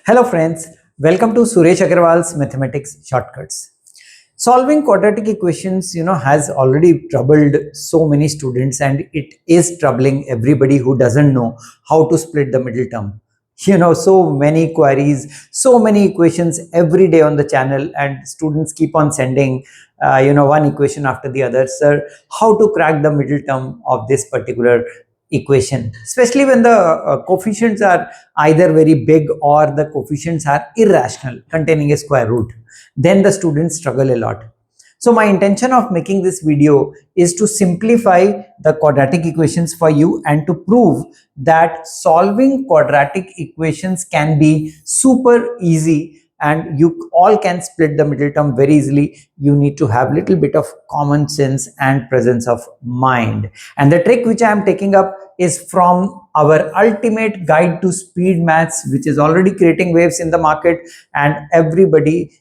Hello friends, welcome to Suresh Aggarwal's Mathematics Shortcuts. Solving quadratic equations, has already troubled so many students, and it is troubling everybody who doesn't know how to split the middle term. So many queries, so many equations every day on the channel, and students keep on sending, one equation after the other. Sir, how to crack the middle term of this particular equation, especially when the coefficients are either very big or the coefficients are irrational, containing a square root. Then the students struggle a lot. So my intention of making this video is to simplify the quadratic equations for you and to prove that solving quadratic equations can be super easy and you all can split the middle term very easily. You need to have little bit of common sense and presence of mind. And the trick which I am taking up is from our ultimate guide to speed maths, which is already creating waves in the market, and everybody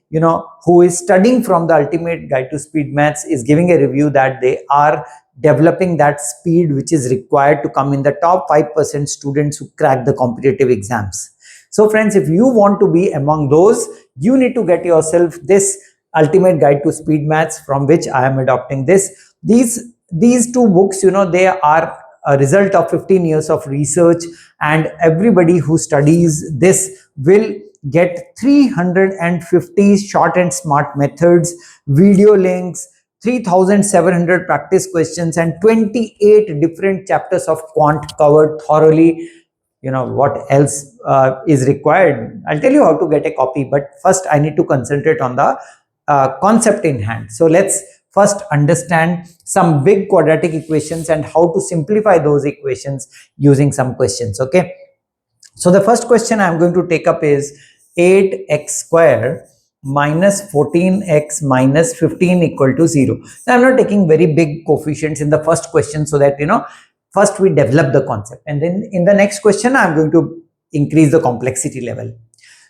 who is studying from the ultimate guide to speed maths is giving a review that they are developing that speed which is required to come in the top 5% students who crack the competitive exams. So friends, if you want to be among those, you need to get yourself this ultimate guide to speed maths, from which I am adopting this. These two books, they are a result of 15 years of research, and everybody who studies this will get 350 short and smart methods, video links, 3,700 practice questions, and 28 different chapters of quant covered thoroughly. What else is required? I'll tell you how to get a copy, but first I need to concentrate on the concept in hand. So let's first understand some big quadratic equations and how to simplify those equations using some questions. Okay, so the first question I'm going to take up is 8x square minus 14x minus 15 equal to 0. Now I'm not taking very big coefficients in the first question, so that first we develop the concept, and then in the next question I'm going to increase the complexity level.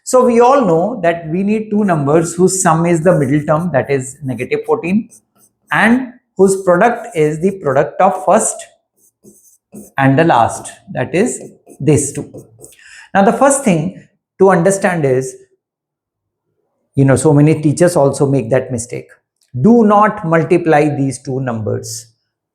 So we all know that we need two numbers whose sum is the middle term, that is negative 14, and whose product is the product of first and the last, that is these two. Now the first thing to understand is, so many teachers also make that mistake. Do not multiply these two numbers.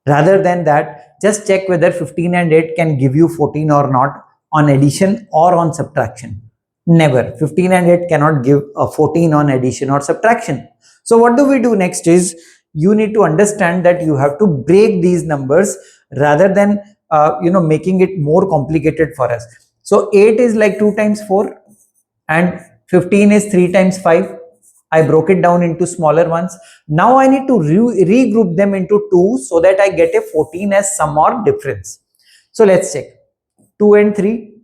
Rather than that, just check whether 15 and 8 can give you 14 or not on addition or on subtraction. Never. 15 and 8 cannot give a 14 on addition or subtraction. So what do we do next is, you need to understand that you have to break these numbers rather than making it more complicated for us. So 8 is like 2 times 4 and 15 is 3 times 5. I broke it down into smaller ones. Now I need to regroup them into 2 so that I get a 14 as sum or difference. So let's check. 2 and 3,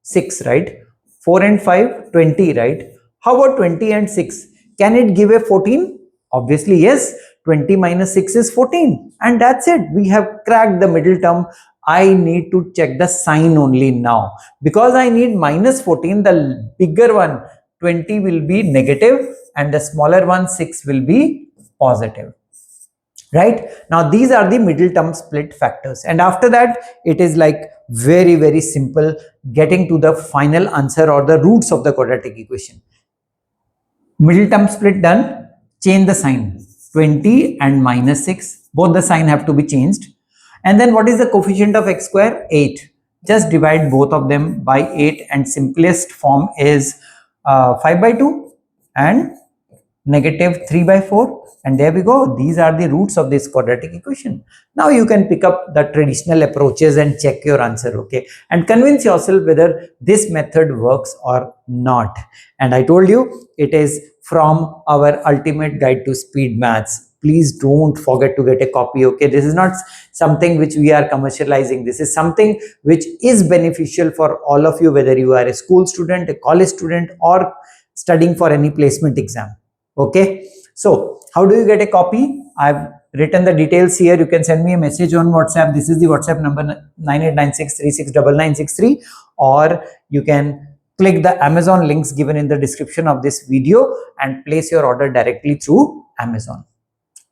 6, right? 4 and 5, 20, right? How about 20 and 6? Can it give a 14? Obviously, yes. 20 minus 6 is 14. And that's it. We have cracked the middle term. I need to check the sign only now. Because I need minus 14, the bigger one, 20, will be negative, and the smaller one, 6, will be positive. Right? Now these are the middle term split factors, and after that it is like very, very simple getting to the final answer or the roots of the quadratic equation. Middle term split done, change the sign. 20 and minus 6, both the sign have to be changed. And then what is the coefficient of x square? 8. Just divide both of them by 8, and simplest form is 5 by 2 and negative 3 by 4, and there we go. These are the roots of this quadratic equation. Now you can pick up the traditional approaches and check your answer, okay, and convince yourself whether this method works or not. And I told you it is from our ultimate guide to speed maths. Please don't forget to get a copy, okay? This is not something which we are commercializing. This is something which is beneficial for all of you, whether you are a school student, a college student, or studying for any placement exam. Okay, so how do you get a copy? I've written the details here. You can send me a message on WhatsApp. This is the WhatsApp number 9896369963, or you can click the Amazon links given in the description of this video and place your order directly through Amazon.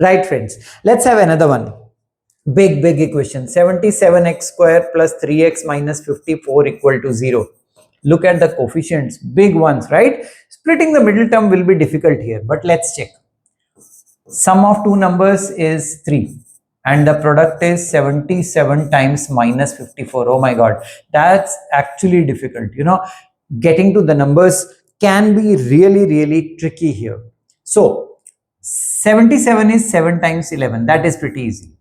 Right, friends, let's have another one. Big equation. 77x square plus 3x minus 54 equal to 0. Look at the coefficients, big ones, right? Splitting the middle term will be difficult here, but let's check. Sum of two numbers is 3 and the product is 77 times minus 54. Oh my god, that's actually difficult. Getting to the numbers can be really tricky here. So 77 is 7 times 11. That is pretty easy.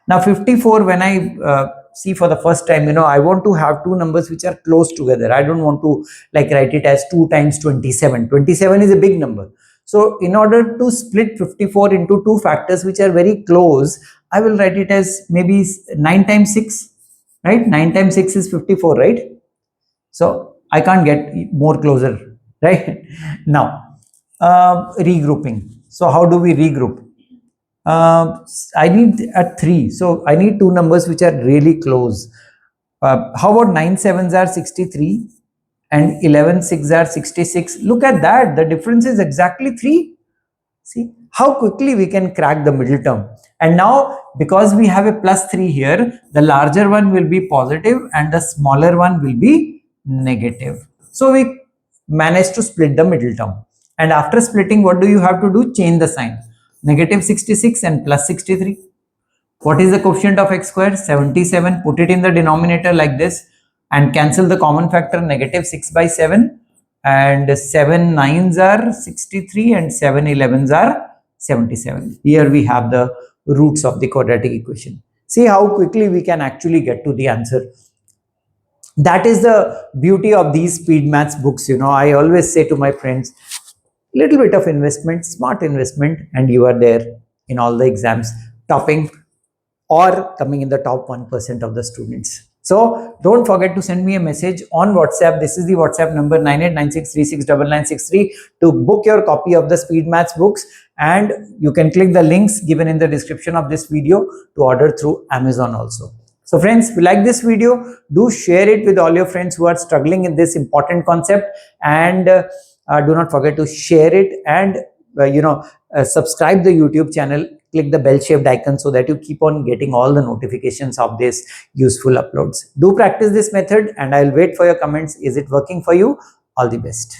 Now 54, when I see for the first time, I want to have two numbers which are close together. I don't want to write it as 2 times 27. 27 is a big number. So in order to split 54 into two factors which are very close, I will write it as maybe 9 times 6, right? 9 times 6 is 54, right? So I can't get more closer, right? Now, regrouping. So how do we regroup? I need a 3. So I need two numbers which are really close. How about 9 sevens are 63 and 11 6 are 66? Look at that. The difference is exactly 3. See how quickly we can crack the middle term. And now, because we have a plus 3 here, the larger one will be positive and the smaller one will be negative. So we managed to split the middle term. And after splitting, what do you have to do? Change the sign. Negative 66 and plus 63. What is the coefficient of x square? 77. Put it in the denominator like this and cancel the common factor, negative 6 by 7. And 7 9s are 63 and 7 11s are 77. Here we have the roots of the quadratic equation. See how quickly we can actually get to the answer. That is the beauty of these speed maths books. I always say to my friends, little bit of investment, smart investment, and you are there in all the exams, topping or coming in the top 1% of the students. So don't forget to send me a message on WhatsApp. This is the WhatsApp number 9896369963 to book your copy of the speed maths books, and you can click the links given in the description of this video to order through Amazon also. So friends, if you like this video, do share it with all your friends who are struggling in this important concept, and do not forget to share it and subscribe the YouTube channel. Click the bell shaped icon so that you keep on getting all the notifications of this useful uploads. Do practice this method and I'll wait for your comments. Is it working for you? All the best.